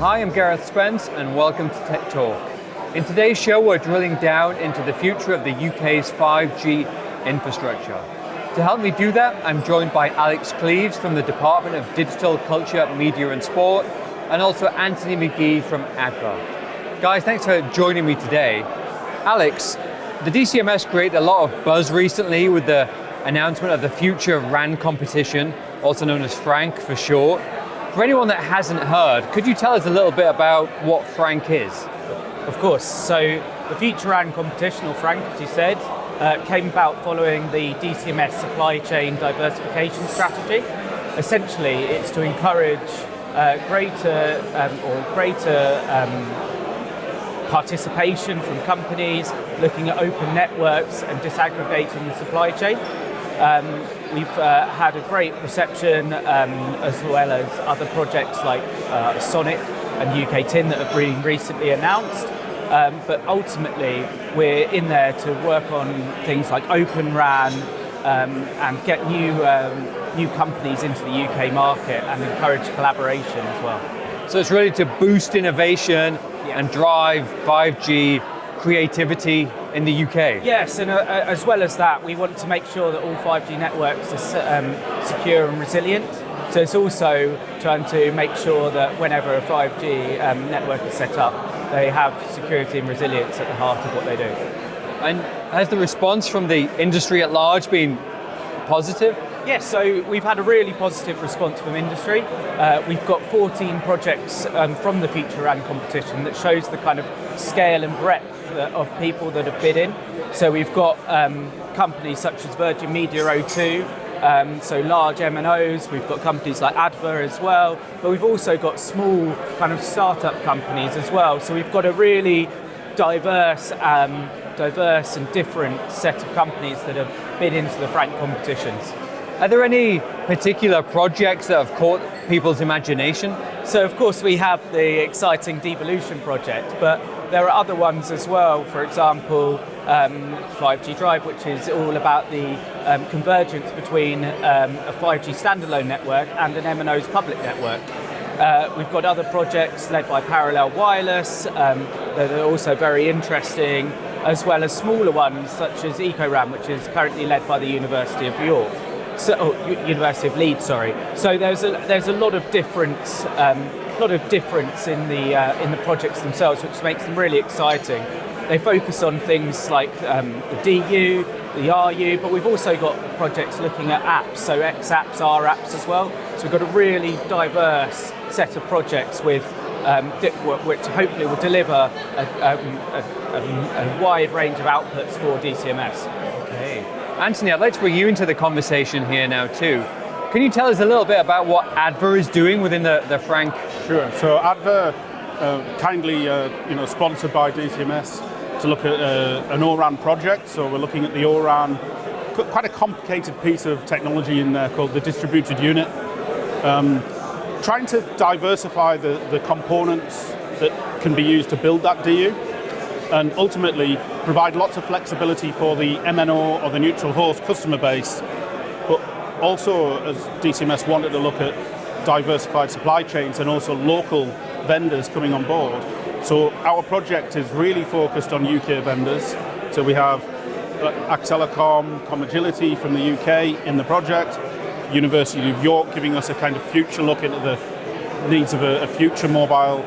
Hi, I'm Gareth Spence and welcome to Tech Talk. In today's show, we're drilling down into the future of the UK's 5G infrastructure. To help me do that, I'm joined by Alex Cleaves from the Department of Digital Culture, Media and Sport, and also Anthony Magee from ADVA. Guys, thanks for joining me today. Alex, the DCMS created a lot of buzz recently with the announcement of the Future RAN competition, also known as FRANC for short. For anyone that hasn't heard, could you tell us a little bit about what FRANC is? Of course. So the Future RAN competition, or FRANC as you said, came about following the DCMS supply chain diversification strategy. Essentially, it's to encourage greater participation from companies looking at open networks and disaggregating the supply chain. We've had a great reception, as well as other projects like Sonic and UK Tin that have been recently announced. But ultimately, we're in there to work on things like Open RAN and get new companies into the UK market and encourage collaboration as well. So it's really to boost innovation and drive 5G creativity in the UK. Yes, and as well as that, we want to make sure that all 5G networks are secure and resilient. So it's also trying to make sure that whenever a 5G network is set up, they have security and resilience at the heart of what they do. And has the response from the industry at large been positive? Yes, so we've had a really positive response from industry. We've got 14 projects from the Future RAN competition that shows the kind of scale and breadth of people that have bid in. So we've got companies such as Virgin Media O2, so large MNOs. We've got companies like ADVA as well, but we've also got small kind of startup companies as well. So we've got a really diverse and different set of companies that have bid into the FRANC competitions. Are there any particular projects that have caught people's imagination? So of course we have the exciting Devolution project, but there are other ones as well. For example, 5G Drive, which is all about the convergence between a 5G standalone network and an MNO's public network. We've got other projects led by Parallel Wireless that are also very interesting, as well as smaller ones such as EcoRAM, which is currently led by the University of York. University of Leeds, sorry. So there's a lot of difference in the projects themselves, which makes them really exciting. They focus on things like the DU, the RU, but we've also got projects looking at apps, so X apps, R apps as well. So we've got a really diverse set of projects with which hopefully will deliver a wide range of outputs for DCMS. Okay. Anthony, I'd like to bring you into the conversation here now too. Can you tell us a little bit about what ADVA is doing within the FRANC? Sure. So ADVA, kindly sponsored by DCMS to look at an O-RAN project. So we're looking at the O-RAN, quite a complicated piece of technology in there called the distributed unit. Trying to diversify the components that can be used to build that DU, and ultimately provide lots of flexibility for the MNO or the neutral host customer base, but also, as DCMS wanted to look at diversified supply chains and also local vendors coming on board. So our project is really focused on UK vendors. So we have Accelercom, Comagility from the UK in the project, University of York giving us a kind of future look into the needs of a future mobile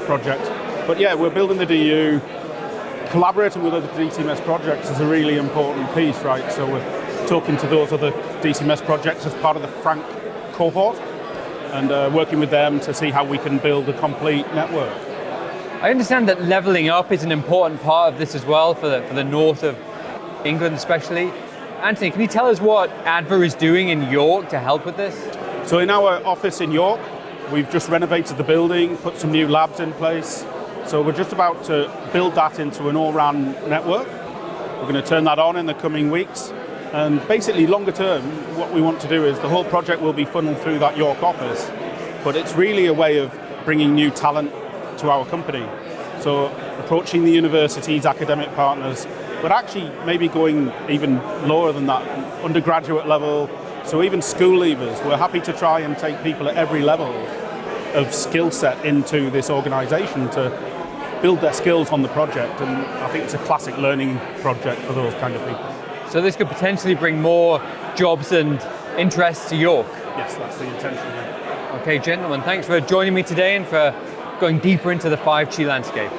project. But yeah, we're building the DU. Collaborating with other DCMS projects is a really important piece, right? So we're talking to those other DCMS projects as part of the FRANC cohort and working with them to see how we can build a complete network. I understand that levelling up is an important part of this as well for the north of England especially. Anthony, can you tell us what ADVA is doing in York to help with this? So in our office in York, we've just renovated the building, put some new labs in place. So we're just about to build that into an O-RAN network. We're going to turn that on in the coming weeks. And basically, longer term, what we want to do is the whole project will be funneled through that York office. But it's really a way of bringing new talent to our company. So approaching the universities, academic partners, but actually maybe going even lower than that, undergraduate level. So even school leavers, we're happy to try and take people at every level of skill set into this organisation to build their skills on the project, and I think it's a classic learning project for those kind of people. So this could potentially bring more jobs and interests to York. Yes, that's the intention. Yeah. Okay, gentlemen, thanks for joining me today and for going deeper into the 5G landscape.